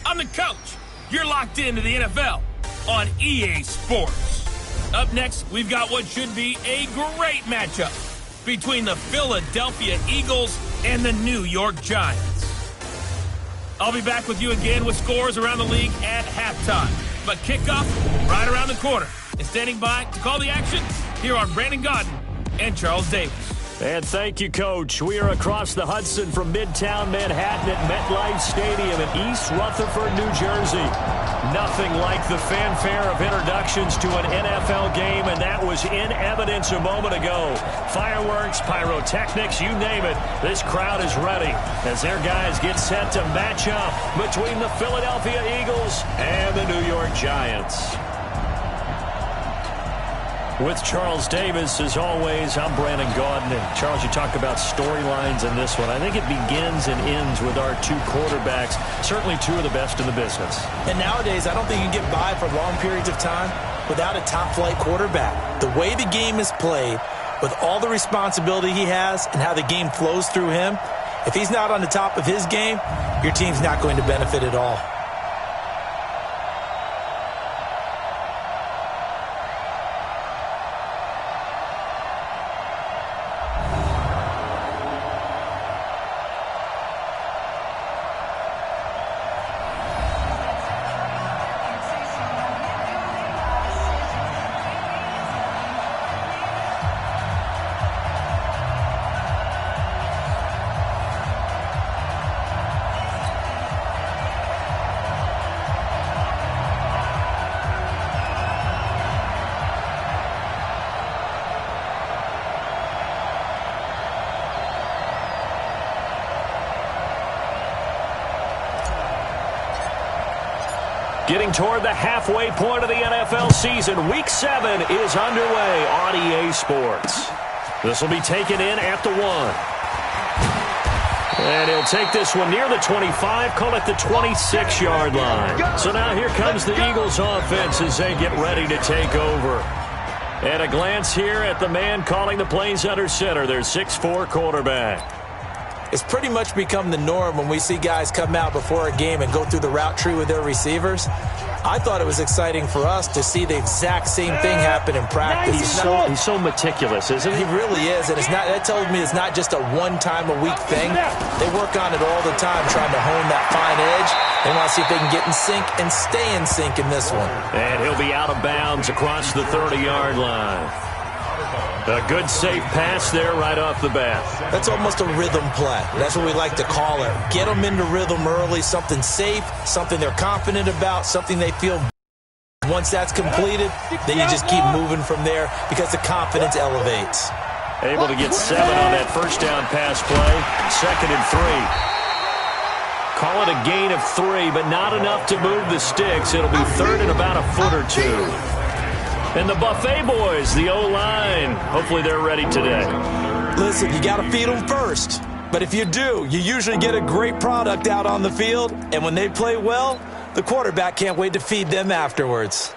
I'm the coach. You're locked into the NFL on EA Sports. Up next, we've got what should be a great matchup between the Philadelphia Eagles and the New York Giants. I'll be back with you again with scores around the league at halftime. But kickoff right around the corner. And standing by to call the action, here are Brandon Gaudin and Charles Davis. And thank you, Coach. We are across the Hudson from Midtown Manhattan at MetLife Stadium in East Rutherford, New Jersey. Nothing like the fanfare of introductions to an NFL game, and that was in evidence a moment ago. Fireworks, pyrotechnics, you name it. This crowd is ready as their guys get set to match up between the Philadelphia Eagles and the New York Giants. With Charles Davis, as always, I'm Brandon Gaudin. And Charles, you talk about storylines in this one. I think it begins and ends with our two quarterbacks, certainly two of the best in the business. And nowadays, I don't think you can get by for long periods of time without a top-flight quarterback. The way the game is played, with all the responsibility he has and how the game flows through him, if he's not on the top of his game, your team's not going to benefit at all. Getting toward the halfway point of the NFL season, Week 7 is underway on EA Sports. This will be taken in at the 1. And he'll take this one near the 25, call it the 26-yard line. So now here comes the Eagles offense as they get ready to take over. At a glance here at the man calling the plays under center, their 6'4" quarterback. It's pretty much become the norm when we see guys come out before a game and go through the route tree with their receivers. I thought it was exciting for us to see the exact same thing happen in practice. He's so meticulous, isn't he? He really is, and that tells me it's not just a one-time-a-week thing. They work on it all the time, trying to hone that fine edge. They want to see if they can get in sync and stay in sync in this one. And he'll be out of bounds across the 30-yard line. A good, safe pass there right off the bat. That's almost a rhythm play. That's what we like to call it. Get them into rhythm early, something safe, something they're confident about, something they feel. Once that's completed, then you just keep moving from there because the confidence elevates. Able to get 7 on that first down pass play. 2nd and 3. Call it a gain of 3, but not enough to move the sticks. It'll be 3rd and about a foot or 2. And the Buffet boys, the O-line, hopefully they're ready today. Listen, you got to feed them first. But if you do, you usually get a great product out on the field. And when they play well, the quarterback can't wait to feed them afterwards.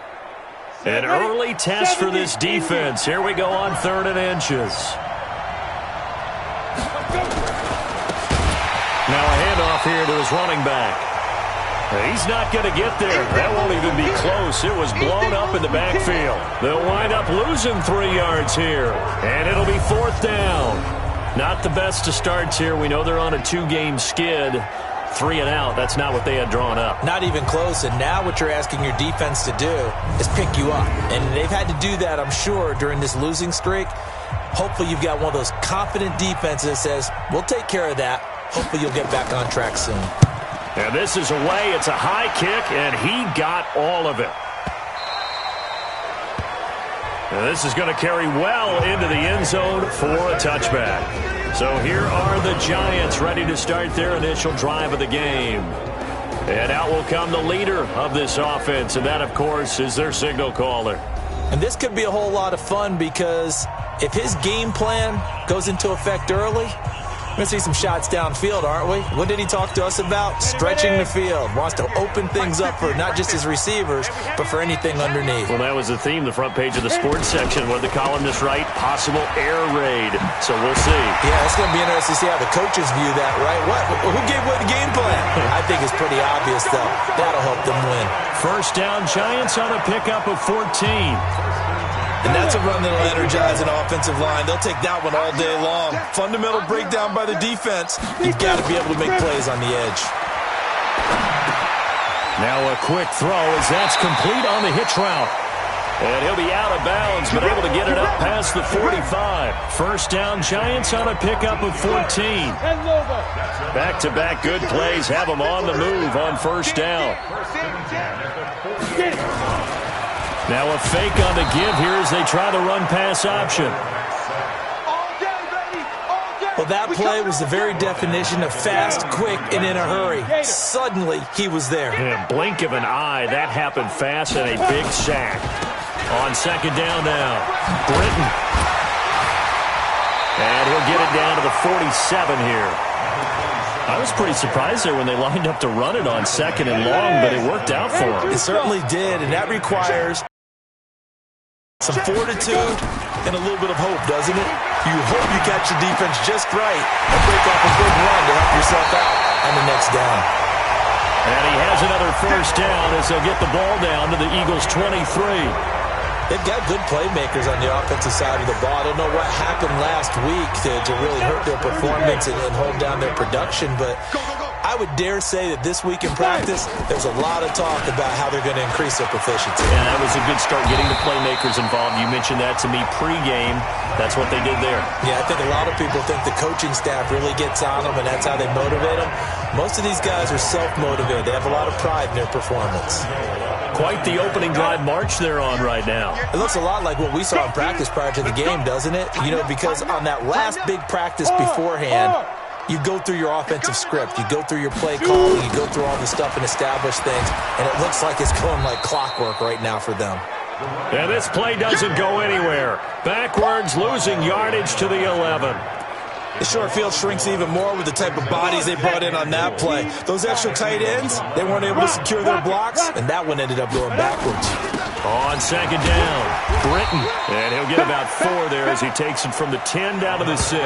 An early test for this defense. Here we go on 3rd and inches. Now a handoff here to his running back. He's not going to get there. That won't even be close. It was blown up in the backfield. They'll wind up losing 3 yards here. And it'll be 4th down. Not the best of starts here. We know they're on a 2-game skid. 3 and out. That's not what they had drawn up. Not even close. And now what you're asking your defense to do is pick you up. And they've had to do that, I'm sure, during this losing streak. Hopefully you've got one of those confident defenses that says, we'll take care of that. Hopefully you'll get back on track soon. And this is away. It's a high kick, and he got all of it. And this is going to carry well into the end zone for a touchback. So here are the Giants ready to start their initial drive of the game. And out will come the leader of this offense, and that, of course, is their signal caller. And this could be a whole lot of fun because if his game plan goes into effect early, We're going to see some shots downfield, aren't we? What did he talk to us about? Stretching the field. Wants to open things up for not just his receivers, but for anything underneath. Well, that was the theme, the front page of the sports section. What did the columnists write? Possible air raid. So we'll see. Yeah, it's going to be interesting to see how the coaches view that, right? Who gave away the game plan? I think it's pretty obvious, though. That'll help them win. First down, Giants on a pickup of 14. And that's a run that'll energize an offensive line. They'll take that one all day long. Fundamental breakdown by the defense. You've got to be able to make plays on the edge. Now a quick throw as that's complete on the hitch route. And he'll be out of bounds, but able to get it up past the 45. First down, Giants on a pickup of 14. Back-to-back good plays have them on the move on first down. Now a fake on the give here as they try the run-pass option. Well, that play was the very definition of fast, quick, and in a hurry. Suddenly, he was there. In a blink of an eye, that happened fast and a big sack. On second down now, Britton. And he'll get it down to the 47 here. I was pretty surprised there when they lined up to run it on second and long, but it worked out for him. It certainly did, and that requires some fortitude and a little bit of hope, doesn't it? You hope you catch the defense just right and break off a big run to help yourself out on the next down. And he has another first down as they'll get the ball down to the Eagles' 23. They've got good playmakers on the offensive side of the ball. I don't know what happened last week to really hurt their performance and hold down their production, but I would dare say that this week in practice, there's a lot of talk about how they're going to increase their proficiency. And that was a good start, getting the playmakers involved. You mentioned that to me pregame. That's what they did there. Yeah, I think a lot of people think the coaching staff really gets on them, and that's how they motivate them. Most of these guys are self-motivated. They have a lot of pride in their performance. Quite the opening drive march they're on right now. It looks a lot like what we saw in practice prior to the game, doesn't it? You know, because on that last big practice beforehand, you go through your offensive script. You go through your play calling. You go through all the stuff and establish things. And it looks like it's going like clockwork right now for them. And this play doesn't go anywhere. Backwards, losing yardage to the 11. The short field shrinks even more with the type of bodies they brought in on that play. Those extra tight ends, they weren't able to secure their blocks, and that one ended up going backwards. On second down, Britton. And he'll get about 4 there as he takes it from the 10 down to the 6.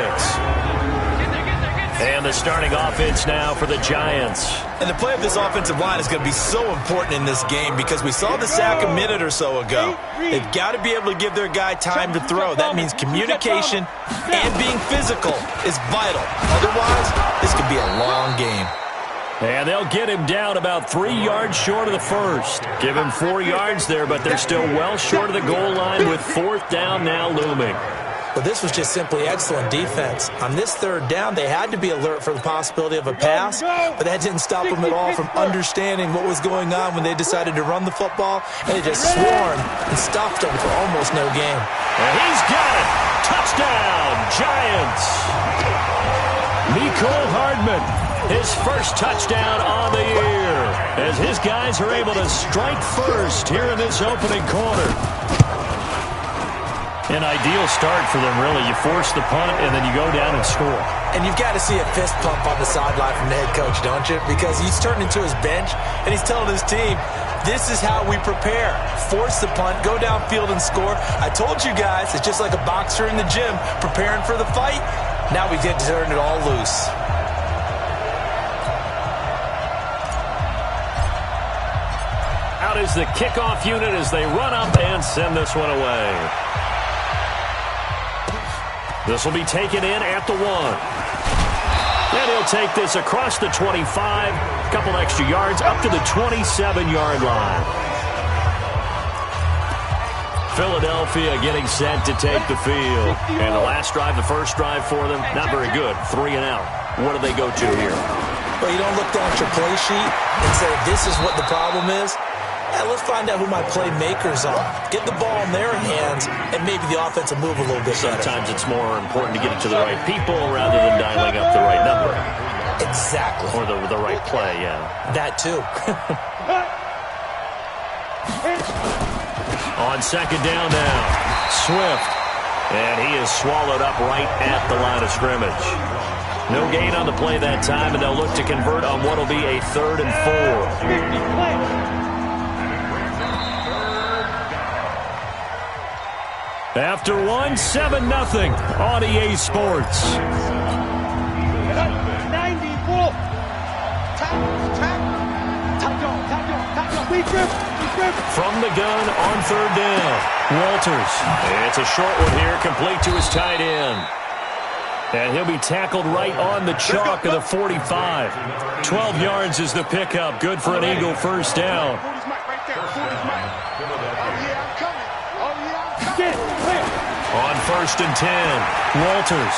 And the starting offense now for the Giants. And the play of this offensive line is going to be so important in this game because we saw the sack a minute or so ago. They've got to be able to give their guy time to throw. That means communication and being physical is vital. Otherwise, this could be a long game. And they'll get him down about 3 yards short of the first. Give him 4 yards there, but they're still well short of the goal line with fourth down now looming. But this was just simply excellent defense. On this third down, they had to be alert for the possibility of a pass, but that didn't stop them at all from understanding what was going on when they decided to run the football, and they just swarmed and stopped them for almost no gain. And he's got it! Touchdown, Giants! Mecole Hardman, his first touchdown on the year, as his guys are able to strike first here in this opening quarter. An ideal start for them, really. You force the punt, and then you go down and score. And you've got to see a fist pump on the sideline from the head coach, don't you? Because he's turned into his bench, and he's telling his team, this is how we prepare. Force the punt, go downfield and score. I told you guys, it's just like a boxer in the gym preparing for the fight. Now we get to turn it all loose. Out is the kickoff unit as they run up and send this one away. This will be taken in at the 1. And he'll take this across the 25, a couple extra yards up to the 27-yard line. Philadelphia getting set to take the field. And the last drive, the first drive for them, not very good. 3 and out. What do they go to here? Well, you don't look down at your play sheet and say, this is what the problem is. Yeah, let's find out who my playmakers are. Get the ball in their hands, and maybe the offense will move a little bit better. Sometimes it's more important to get it to the right people rather than dialing up the right number. Exactly. Or the right play, yeah. That too. On second down now, Swift. And he is swallowed up right at the line of scrimmage. No gain on the play that time, and they'll look to convert on what will be a 3rd and 4. After one, 7-0 on EA Sports. 94. From the gun on 3rd down, Walters. It's a short one here, complete to his tight end. And he'll be tackled right on the chalk of the 45. 12 yards is the pickup. Good for an Eagle first down. On 1st and 10, Walters.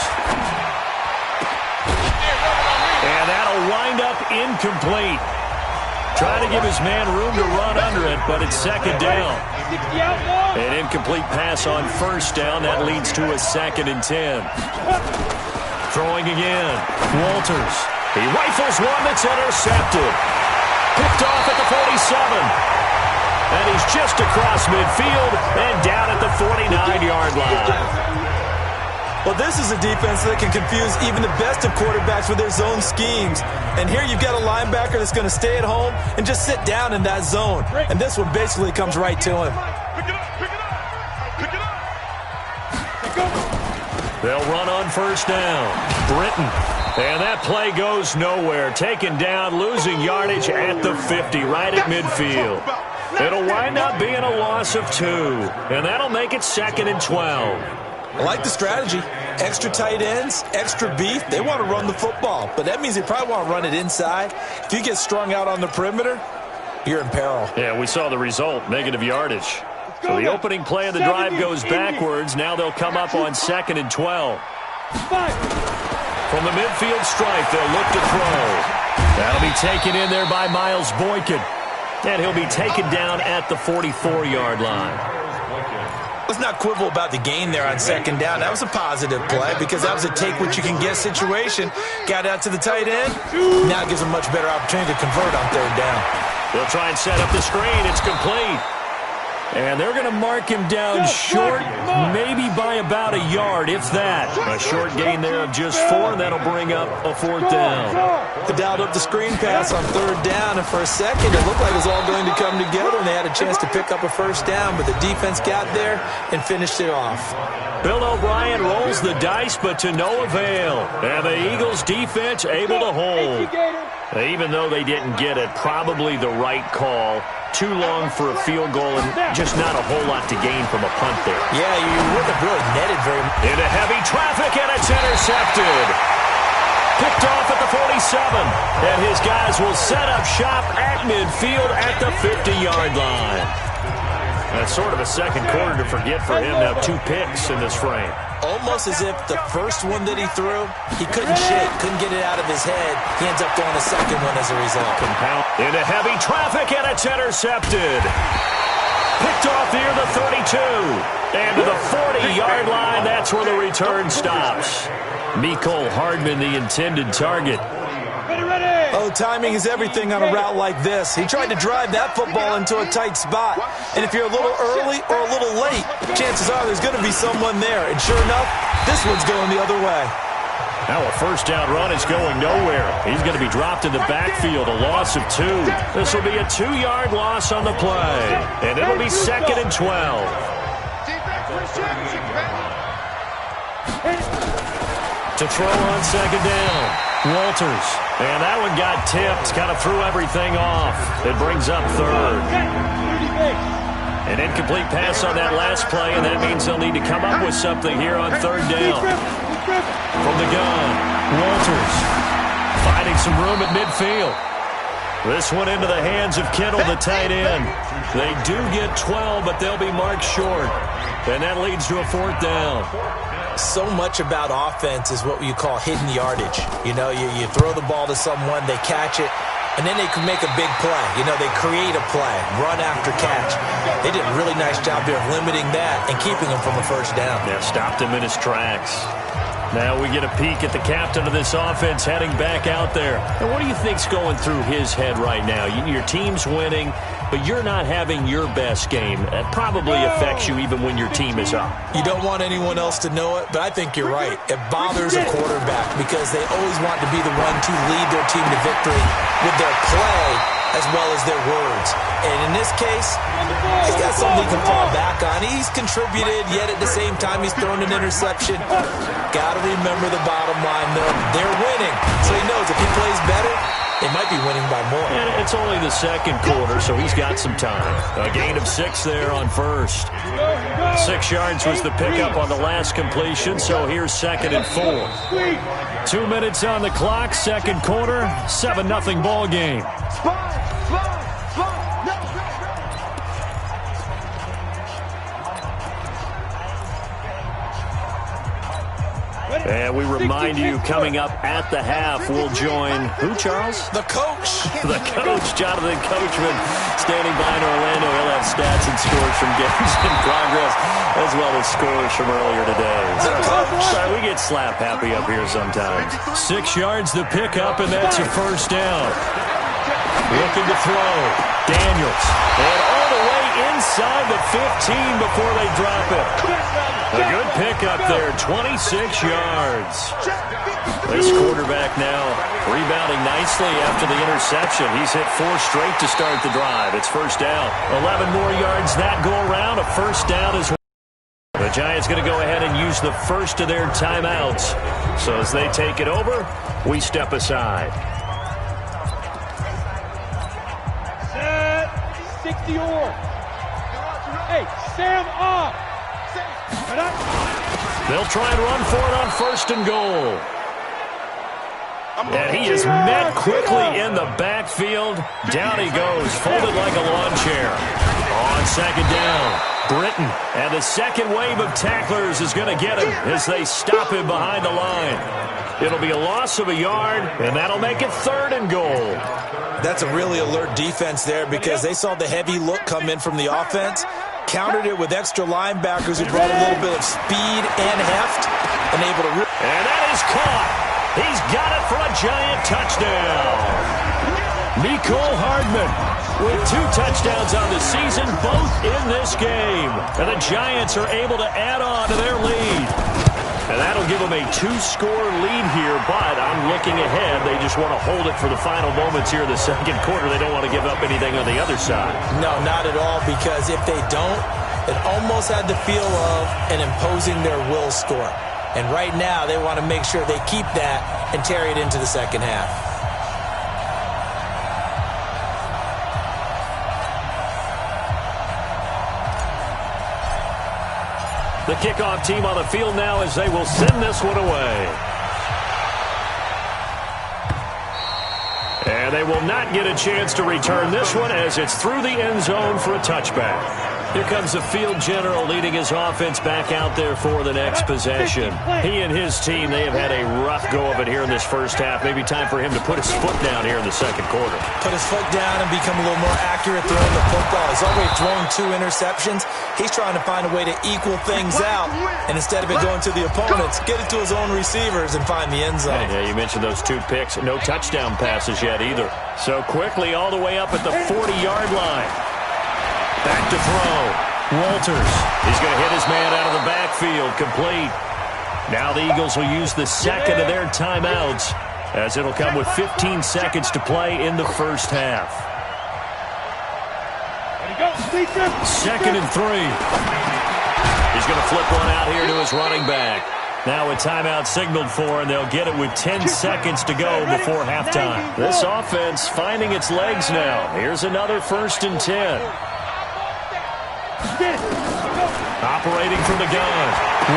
And that'll wind up incomplete. Trying to give his man room to run under it, but it's 2nd down. An incomplete pass on 1st down. That leads to a 2nd and 10. Throwing again. Walters. He rifles one that's intercepted. Picked off at the 47. And he's just across midfield and down at the 49-yard line. Well, this is a defense that can confuse even the best of quarterbacks with their zone schemes. And here you've got a linebacker that's going to stay at home and just sit down in that zone. And this one basically comes right to him. They'll run on 1st down. Britton. And that play goes nowhere. Taken down, losing yardage at the 50, right at midfield. It'll wind up being a loss of 2. And that'll make it 2nd and 12. I like the strategy. Extra tight ends, extra beef. They want to run the football, but that means they probably want to run it inside. If you get strung out on the perimeter, you're in peril. Yeah, we saw the result, negative yardage. So the opening play of the drive goes backwards. Now they'll come up on 2nd and 12. From the midfield stripe, they'll look to throw. That'll be taken in there by Miles Boykin. And he'll be taken down at the 44-yard line. Let's not quibble about the gain there on 2nd down. That was a positive play because that was a take-what-you-can-get situation. Got out to the tight end. Now it gives them much better opportunity to convert on 3rd down. They'll try and set up the screen. It's complete. And they're going to mark him down short, maybe by about a yard, if that. A short gain there of just 4, and that'll bring up a 4th down. They dialed up the screen pass on 3rd down, and for a second it looked like it was all going to come together, and they had a chance to pick up a 1st down, but the defense got there and finished it off. Bill O'Brien rolls the dice, but to no avail. And the Eagles' defense able to hold. Even though they didn't get it, probably the right call. Too long for a field goal and just not a whole lot to gain from a punt there. Yeah, you wouldn't have really netted very much. Into heavy traffic, and it's intercepted. Picked off at the 47. And his guys will set up shop at midfield at the 50-yard line. That's sort of a second quarter to forget for him. Now 2 picks in this frame. Almost as if the first one that he threw, he couldn't shake, couldn't get it out of his head. He ends up throwing a second one as a result. Compound into heavy traffic, and it's intercepted. Picked off near the 32. And to the 40-yard line, that's where the return stops. Mecole Hardman, the intended target. Oh, timing is everything on a route like this. He tried to drive that football into a tight spot. And if you're a little early or a little late, chances are there's going to be someone there. And sure enough, this one's going the other way. Now a 1st down run is going nowhere. He's going to be dropped in the backfield, a loss of 2. This will be a 2-yard loss on the play. And it'll be 2nd and 12. To throw on 2nd down. Walters. And that one got tipped. Kind of threw everything off. It brings up 3rd. An incomplete pass on that last play, and that means they'll need to come up with something here on 3rd down. From the gun, Walters. Finding some room at midfield. This one into the hands of Kittle, the tight end. They do get 12, but they'll be marked short. And that leads to a 4th down. So much about offense is what you call hidden yardage. You know, you throw the ball to someone, they catch it, and then they can make a big play. You know, they create a play, run after catch. They did a really nice job there of limiting that and keeping him from a 1st down. Yeah, stopped him in his tracks. Now we get a peek at the captain of this offense heading back out there. And what do you think's going through his head right now? Your team's winning. but you're not having your best game. That probably affects you even when your team is up. You don't want anyone else to know it, but I think you're right. It bothers a quarterback because they always want to be the one to lead their team to victory with their play as well as their words. And in this case, he's got something he can fall back on. He's contributed, yet at the same time he's thrown an interception. Got to remember the bottom line, though. They're winning, so he knows if he plays better, they might be winning by more. And it's only the second quarter, so he's got some time. A gain of 6 there on first. 6 yards was the pickup on the last completion, so here's 2nd and 4. 2 minutes on the clock, second quarter, 7-0 ball game. And we remind you, coming up at the half, we'll join who, Charles? The coach. The coach, Jonathan Coachman, standing by in Orlando. He'll have stats and scores from games in progress, as well as scores from earlier today. The coach. Sorry, we get slap happy up here sometimes. 6 yards the pickup, and that's a first down. Looking to throw. Daniels. And all the way inside the 15 before they drop it. A good pickup there, 26 yards. This quarterback now rebounding nicely after the interception. He's hit 4 straight to start the drive. It's first down. 11 more yards that go around. A first down is the Giants going to go ahead and use the first of their timeouts. So as they take it over, we step aside. 60-or. Hey, Sam off. They'll try and run for it on 1st and goal. And he is met quickly in the backfield. Down he goes, folded like a lawn chair. On 2nd down, Britton. And the second wave of tacklers is going to get him as they stop him behind the line. It'll be a loss of a yard, and that'll make it 3rd and goal. That's a really alert defense there because they saw the heavy look come in from the offense, countered it with extra linebackers who brought a little bit of speed and heft, and able to... And that is caught. He's got it for a Giant touchdown. Nicole Hardman with 2 touchdowns on the season, both in this game. And the Giants are able to add on to their lead. And that'll give them a 2-score lead here, but I'm looking ahead. They just want to hold it for the final moments here in the second quarter. They don't want to give up anything on the other side. No, not at all, because if they don't, it almost had the feel of an imposing their will score. And right now, they want to make sure they keep that and carry it into the second half. The kickoff team on the field now as they will send this one away. And they will not get a chance to return this one as it's through the end zone for a touchback. Here comes the field general leading his offense back out there for the next possession. He and his team, they have had a rough go of it here in this first half. Maybe time for him to put his foot down here in the second quarter. Put his foot down and become a little more accurate throwing the football. He's already thrown 2 interceptions. He's trying to find a way to equal things out. And instead of it going to the opponents, get it to his own receivers and find the end zone. Yeah, you mentioned those 2 picks. No touchdown passes yet either. So quickly all the way up at the 40-yard line. Back to throw. Walters. He's going to hit his man out of the backfield. Complete. Now the Eagles will use the second of their timeouts as it'll come with 15 seconds to play in the first half. 2nd and 3. He's going to flip one out here to his running back. Now a timeout signaled for, and they'll get it with 10 seconds to go before halftime. This offense finding its legs now. Here's another 1st and 10. Operating from the gun.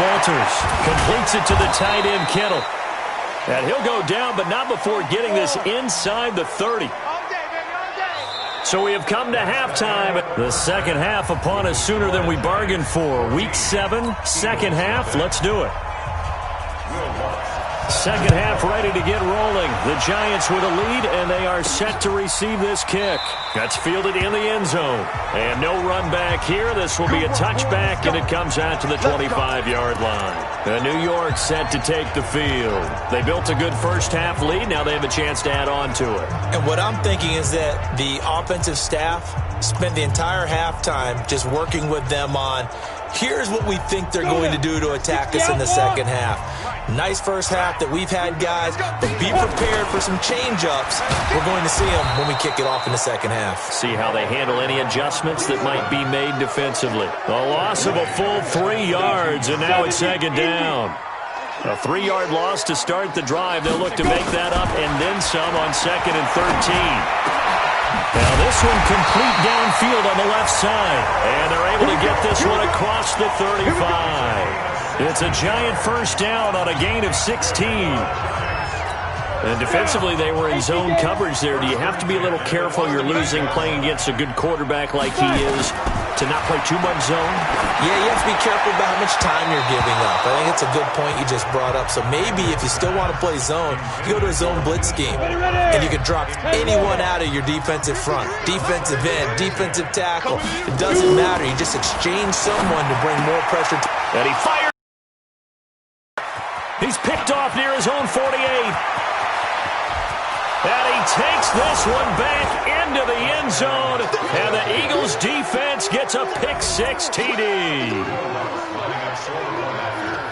Walters completes it to the tight end, Kittle. And he'll go down, but not before getting this inside the 30. So we have come to halftime. The second half upon us sooner than we bargained for. Week 7, second half. Let's do it. Second half ready to get rolling. The Giants with a lead, and they are set to receive this kick. That's fielded in the end zone. And no run back here. This will be a touchback, and it comes out to the 25-yard line. And New York set to take the field. They built a good first half lead. Now they have a chance to add on to it. And what I'm thinking is that the offensive staff spent the entire halftime just working with them on, here's what we think they're going to do to attack us in the second half. Nice first half that we've had, guys, but be prepared for some change-ups. We're going to see them when we kick it off in the second half. See how they handle any adjustments that might be made defensively. A loss of a full 3 yards, and now it's second down. A 3-yard loss to start the drive. They'll look to make that up and then some on 2nd and 13. Now this one complete downfield on the left side. And they're able to get this one across the 35. It's a giant first down on a gain of 16. And defensively, they were in zone coverage there. Do you have to be a little careful? You're losing playing against a good quarterback like he is to not play too much zone? Yeah, you have to be careful about how much time you're giving up. I think it's a good point you just brought up. So maybe if you still want to play zone, you go to a zone blitz scheme. And you can drop anyone out of your defensive front. Defensive end, defensive tackle. It doesn't matter. You just exchange someone to bring more pressure. And he fires. He's picked off near his own 48. And he takes this one back into the end zone. And the Eagles defense gets a pick-6 TD.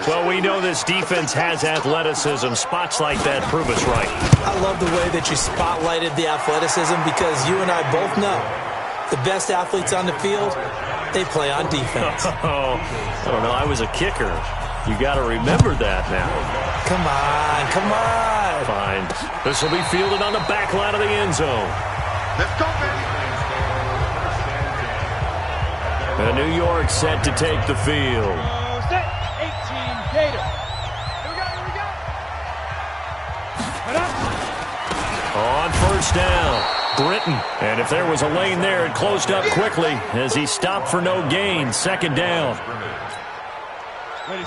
Well, we know this defense has athleticism. Spots like that prove us right. I love the way that you spotlighted the athleticism because you and I both know the best athletes on the field, they play on defense. Oh, I don't know. I was a kicker. You got to remember that now. Come on, come on. Fine. This will be fielded on the back line of the end zone. Let's go, baby. And New York set to take the field. Set 18 Gator. Here we go. On first down, Britton. And if there was a lane there, it closed up quickly as he stopped for no gain. Second down.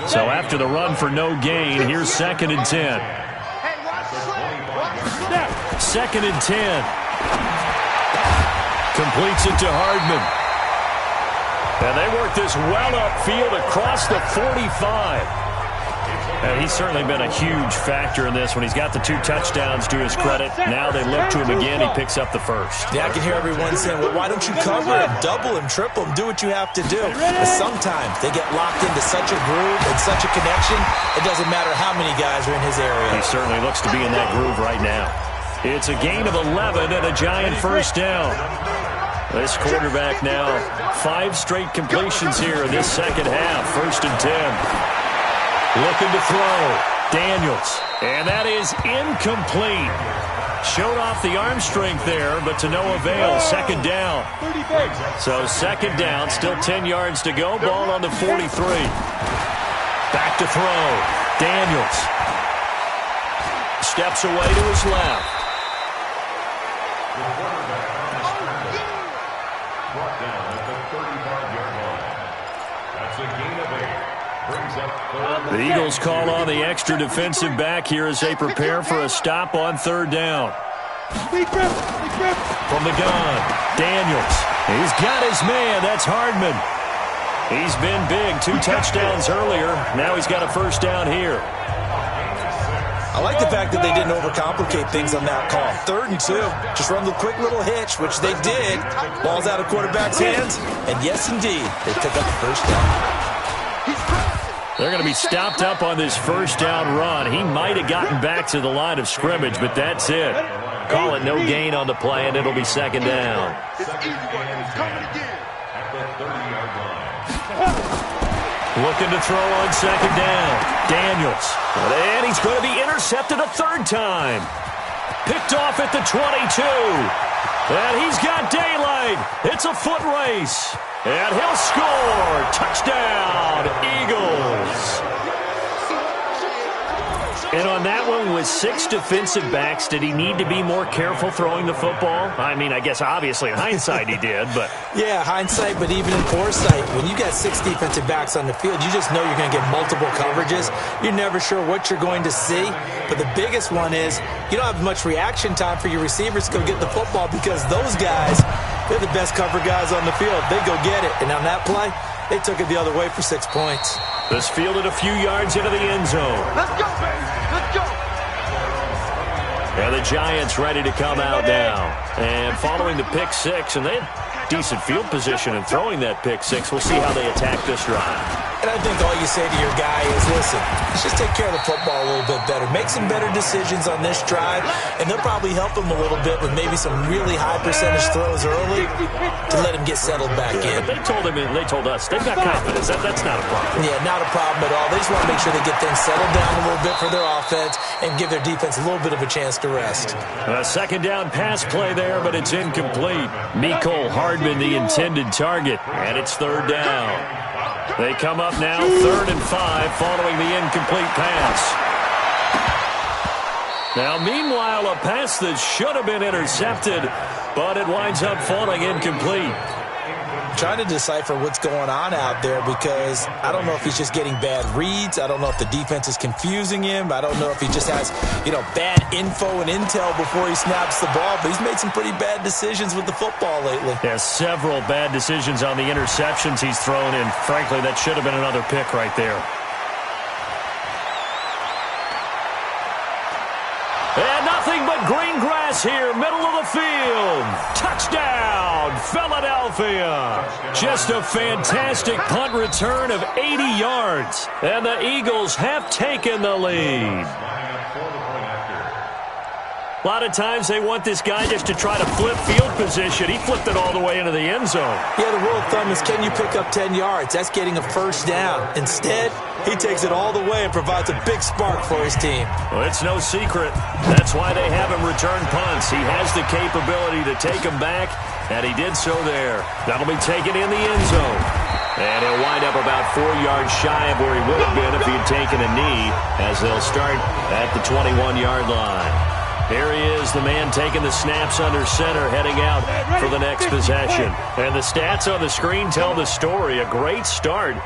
So after the run for no gain, here's 2nd and 10. Second and 10. Completes it to Hardman. And they work this well upfield across the 45. And he's certainly been a huge factor in this when he's got the 2 touchdowns to his credit. Now they look to him again. He picks up the first. Yeah, I can hear everyone saying, well, why don't you cover him, double him, triple him, do what you have to do. But sometimes they get locked into such a groove and such a connection, it doesn't matter how many guys are in his area. He certainly looks to be in that groove right now. It's a gain of 11 and a giant first down. This quarterback now 5 straight completions here in this second half. 1st and 10. Looking to throw. Daniels. And that is incomplete. Showed off the arm strength there, but to no avail. Second down. So second down, still 10 yards to go. Ball on the 43. Back to throw. Daniels. Steps away to his left. Brought down at the 35-yard line. That's a gain of 8. The Eagles call on the extra defensive back here as they prepare for a stop on 3rd down. From the gun, Daniels. He's got his man. That's Hardman. He's been big. 2 touchdowns earlier. Now he's got a first down here. I like the fact that they didn't overcomplicate things on that call. 3rd and 2. Just run the quick little hitch, which they did. Ball's out of quarterback's hands. And yes, indeed, they pick up the first down. They're going to be stopped up on this first down run. He might have gotten back to the line of scrimmage, but that's it. Call it no gain on the play, and it'll be second down. Looking to throw on second down. Daniels. And he's going to be intercepted a 3rd time. Picked off at the 22. And he's got daylight. It's a foot race. And he'll score. Touchdown, Eagles. And on that one, with 6 defensive backs, did he need to be more careful throwing the football? I mean, I guess obviously in hindsight he did, but... Yeah, hindsight, but even in foresight, when you got 6 defensive backs on the field, you just know you're going to get multiple coverages. You're never sure what you're going to see. But the biggest one is you don't have much reaction time for your receivers to go get the football because those guys, they're the best cover guys on the field. They go get it. And on that play, they took it the other way for 6 points. This fielded a few yards into the end zone. Let's go, baby. Let's go. And the Giants ready to come out now. And following the pick 6, and they had decent field position in throwing that pick 6. We'll see how they attack this drive. And I think all you say to your guy is, listen, let's just take care of the football a little bit better. Make some better decisions on this drive, and they'll probably help him a little bit with maybe some really high percentage throws early to let him get settled back in. But they told us, they've got confidence. That's not a problem. Yeah, not a problem at all. They just want to make sure they get things settled down a little bit for their offense and give their defense a little bit of a chance to rest. A second down pass play there, but it's incomplete. Mecole Hardman, the intended target, and it's third down. They come up now, 3rd and 5, following the incomplete pass. Now, meanwhile, a pass that should have been intercepted, but it winds up falling incomplete. Trying to decipher what's going on out there because I don't know if he's just getting bad reads. I don't know if the defense is confusing him. I don't know if he just has, bad info and intel before he snaps the ball. But he's made some pretty bad decisions with the football lately. Yeah, several bad decisions on the interceptions he's thrown in. Frankly, that should have been another pick right there. And nothing but green grass here, middle of the field. Touchdown, Philadelphia. Just a fantastic punt return of 80 yards. And the Eagles have taken the lead. A lot of times they want this guy just to try to flip field position. He flipped it all the way into the end zone. Yeah, the rule of thumb is can you pick up 10 yards? That's getting a first down. Instead, he takes it all the way and provides a big spark for his team. Well, it's no secret. That's why they have him return punts. He has the capability to take them back, and he did so there. That'll be taken in the end zone. And he'll wind up about 4 yards shy of where he would have been if he had taken a knee, as they'll start at the 21-yard line. Here he is, the man taking the snaps under center, heading out for the next possession. And the stats on the screen tell the story. A great start.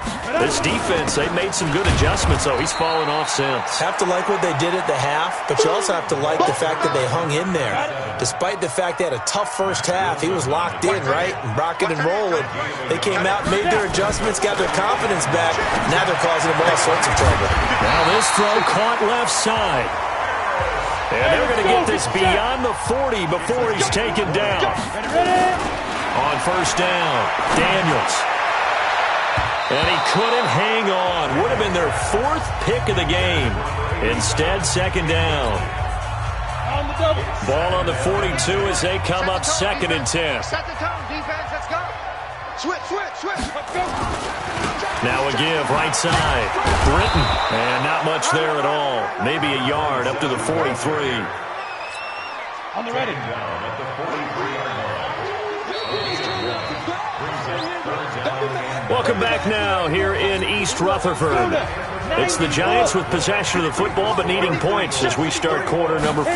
This defense, they've made some good adjustments, though. He's fallen off since. Have to like what they did at the half, but you also have to like the fact that they hung in there. Despite the fact they had a tough first half, he was locked in, right? And rocking and rolling. They came out, made their adjustments, got their confidence back. Now they're causing them all sorts of trouble. Now this throw caught left side. And they're going to get this beyond the 40 before he's taken down. On first down, Daniels. And he couldn't hang on. Would have been their 4th pick of the game. Instead, second down. Ball on the 42 as they come up 2nd and 10. Set the tone, defense. Let's go. Switch. Let's go. Now a give, right side. Britton. And not much there at all. Maybe a yard up to the 43. On the ready. Welcome back now here in East Rutherford. It's the Giants with possession of the football but needing points as we start quarter number 4.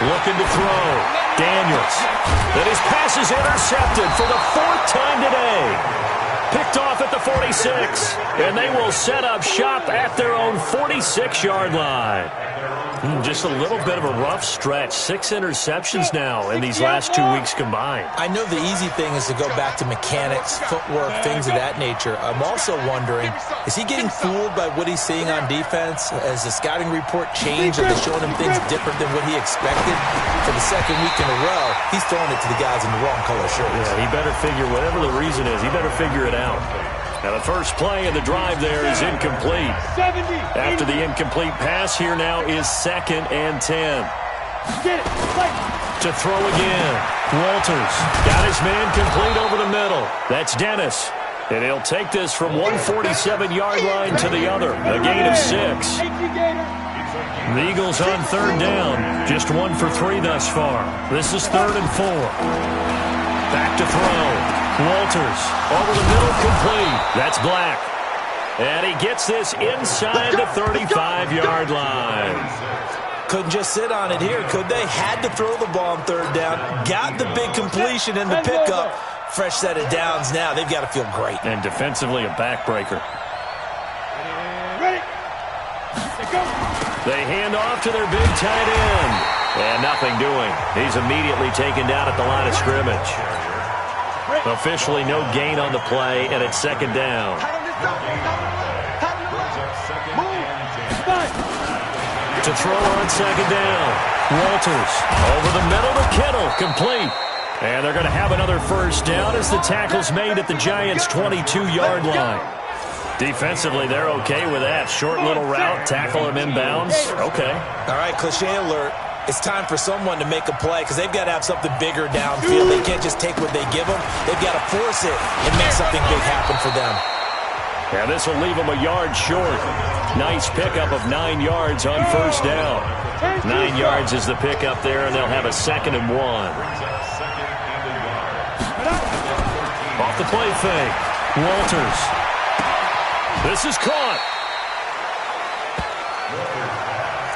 Looking to throw. Daniels. And his pass is intercepted for the 4th time today. Picked off at the 46. And they will set up shop at their own 46-yard line. Just a little bit of a rough stretch. 6 interceptions now in these last 2 weeks combined. I know the easy thing is to go back to mechanics, footwork, things of that nature. I'm also wondering, is he getting fooled by what he's seeing on defense? Has the scouting report changed? Are they showing him things different than what he expected? For the 2nd week in a row, he's throwing it to the guys in the wrong color shirts. Yeah, he better figure, whatever the reason is, he better figure it out. Now the first play of the drive there is incomplete. After the incomplete pass, here now is 2nd and 10. To throw again. Walters got his man complete over the middle. That's Dennis. And he'll take this from 147-yard line to the other. A gain of 6. The Eagles on 3rd down. Just 1 for 3 thus far. This is 3rd and 4. Back to throw. Walters over the middle, complete. That's Black. And he gets this inside the 35-yard line. Couldn't just sit on it here, could they? Had to throw the ball on third down. Got the big completion in the pickup. Fresh set of downs now. They've got to feel great. And defensively, a backbreaker. Ready? Go. They hand off to their big tight end. And nothing doing. He's immediately taken down at the line of scrimmage. Officially no gain on the play, and it's second down. To throw on second down. Walters over the middle to Kittle. Complete. And they're going to have another first down as the tackle's made at the Giants' 22-yard line. Defensively, they're okay with that. Short little route, tackle him inbounds. Okay. All right, cliche alert. It's time for someone to make a play because they've got to have something bigger downfield. They can't just take what they give them. They've got to force it and make something big happen for them. Yeah, this will leave them a yard short. Nice pickup of 9 yards on first down. 9 yards is the pickup there, and they'll have a 2nd and 1. Off the play fake. Walters. This is caught.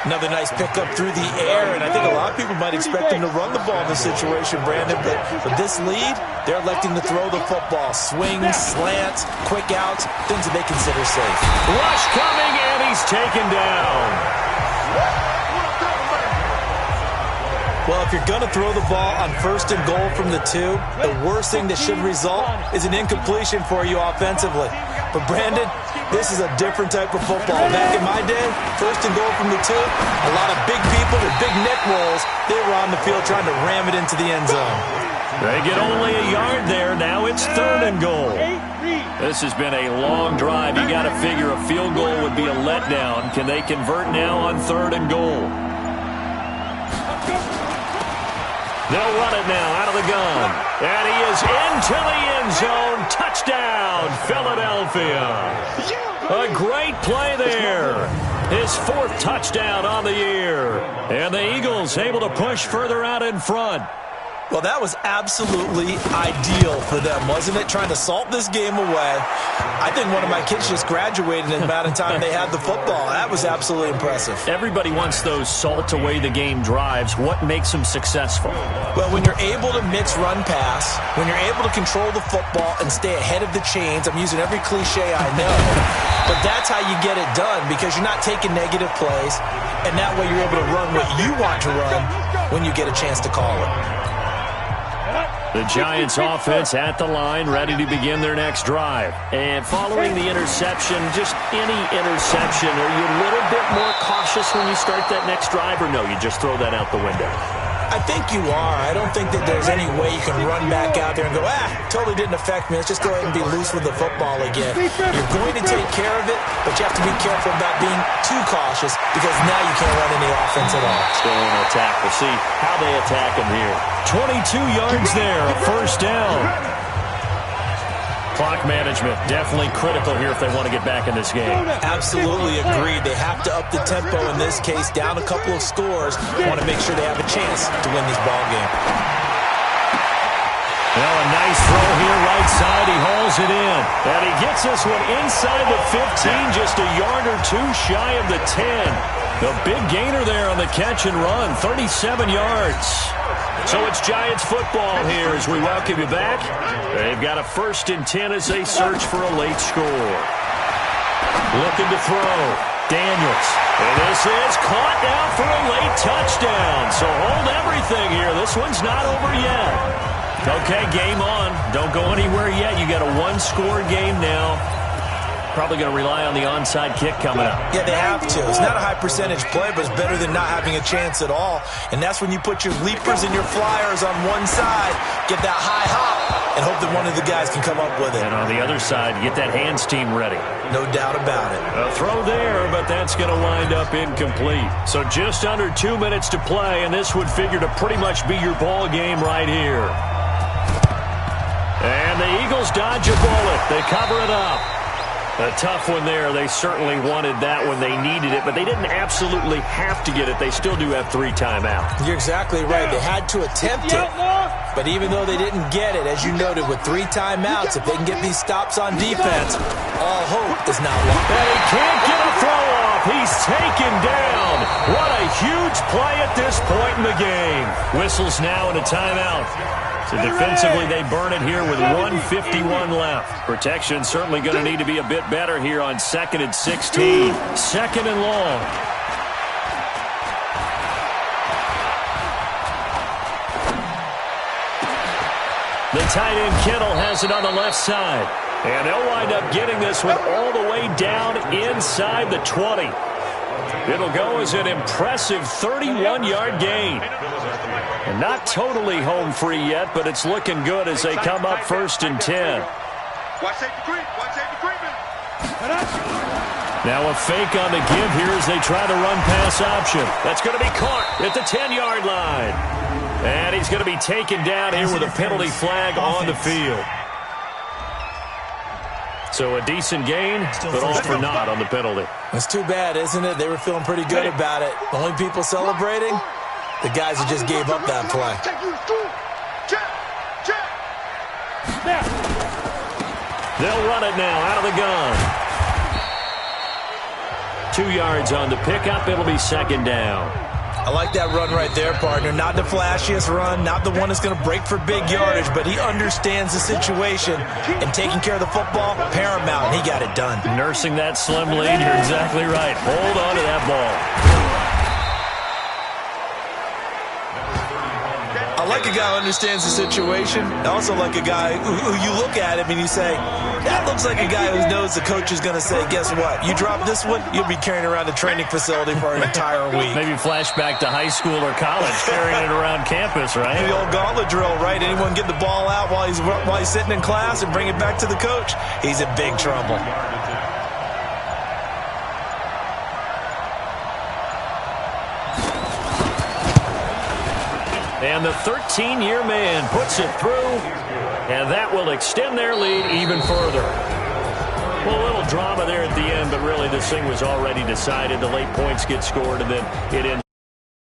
Another nice pickup through the air, and I think a lot of people might expect him to run the ball in this situation, Brandon, but with this lead, they're electing to throw the football. Swings, slants, quick outs, things that they consider safe. Rush coming, and he's taken down. Well, if you're going to throw the ball on 1st and goal from the 2, the worst thing that should result is an incompletion for you offensively. But, Brandon, this is a different type of football. Back in my day, 1st and goal from the 2, a lot of big people with big neck rolls, they were on the field trying to ram it into the end zone. They get only a yard there. Now it's 3rd and goal. This has been a long drive. You got to figure a field goal would be a letdown. Can they convert now on 3rd and goal? They'll run it now out of the gun. And he is into the end zone. Touchdown, Philadelphia. A great play there. His 4th touchdown on the year. And the Eagles able to push further out in front. Well, that was absolutely ideal for them, wasn't it? Trying to salt this game away. I think one of my kids just graduated in the amount of time they had the football. That was absolutely impressive. Everybody wants those salt-away-the-game drives. What makes them successful? Well, when you're able to mix run-pass, when you're able to control the football and stay ahead of the chains, I'm using every cliche I know, but that's how you get it done because you're not taking negative plays, and that way you're able to run what you want to run when you get a chance to call it. The Giants offense at the line, ready to begin their next drive. And following the interception, just any interception, are you a little bit more cautious when you start that next drive, or no, you just throw that out the window? I think you are. I don't think that there's any way you can run back out there and go, totally didn't affect me. Let's just go ahead and be loose with the football again. You're going to take care of it, but you have to be careful about being too cautious because now you can't run any offense at all. Still in attack. We'll see how they attack him here. 22 yards there, a first down. Clock management, definitely critical here if they want to get back in this game. Absolutely agreed. They have to up the tempo in this case, down a couple of scores. Want to make sure they have a chance to win this ball game. Well, a nice throw here, right side. He hauls it in. And he gets this one inside the 15, just a yard or two shy of the 10. The big gainer there on the catch and run, 37 yards. So it's Giants football here as we welcome you back. They've got a 1st and 10 as they search for a late score. Looking to throw. Daniels. And this is caught now for a late touchdown. So hold everything here. This one's not over yet. Okay, game on. Don't go anywhere yet. You got a 1-score game now. Probably going to rely on the onside kick coming up. Yeah, they have to. It's not a high percentage play, but it's better than not having a chance at all. And that's when you put your leapers and your flyers on one side, get that high hop, and hope that one of the guys can come up with it. And on the other side, get that hands team ready. No doubt about it. A throw there, but that's going to wind up incomplete. So just under 2 minutes to play, and this would figure to pretty much be your ball game right here. And the Eagles dodge a bullet. They cover it up. A tough one there. They certainly wanted that when they needed it, but they didn't absolutely have to get it. They still do have 3 timeouts. You're exactly right. They had to attempt it. But even though they didn't get it, as you noted, with 3 timeouts, if they can get these stops on defense, all hope is not lost. And he can't get a throw off. He's taken down. What a huge play at this point in the game. Whistles now in a timeout. So defensively, they burn it here with 1:51 left. Protection certainly going to need to be a bit better here on 2nd and 16. 2nd and long. The tight end Kittle has it on the left side. And they'll wind up getting this one all the way down inside the 20. It'll go as an impressive 31-yard gain. And not totally home free yet, but it's looking good as they come up 1st and 10. Now a fake on the give here as they try to run pass option. That's going to be caught at the 10-yard line. And he's going to be taken down here with a penalty flag on the field. So a decent gain, but all for naught on the penalty. It's too bad, isn't it? They were feeling pretty good about it. The only people celebrating, the guys who just gave up that play. They'll run it now out of the gun. 2 yards on the pickup. It'll be 2nd down. I like that run right there, partner. Not the flashiest run, not the one that's going to break for big yardage, but he understands the situation, and taking care of the football, paramount, and he got it done. Nursing that slim lead, you're exactly right. Hold on to that ball. I like a guy who understands the situation. I also like a guy who you look at him and you say, that looks like a guy who knows the coach is going to say, guess what? You drop this one, you'll be carrying around the training facility for an entire week. Maybe flashback to high school or college, carrying it around campus, right? The old gauntlet drill, right? Anyone get the ball out while he's sitting in class and bring it back to the coach? He's in big trouble. And the 13-year man puts it through, and that will extend their lead even further. Well, a little drama there at the end, but really this thing was already decided. The late points get scored, and then it ends.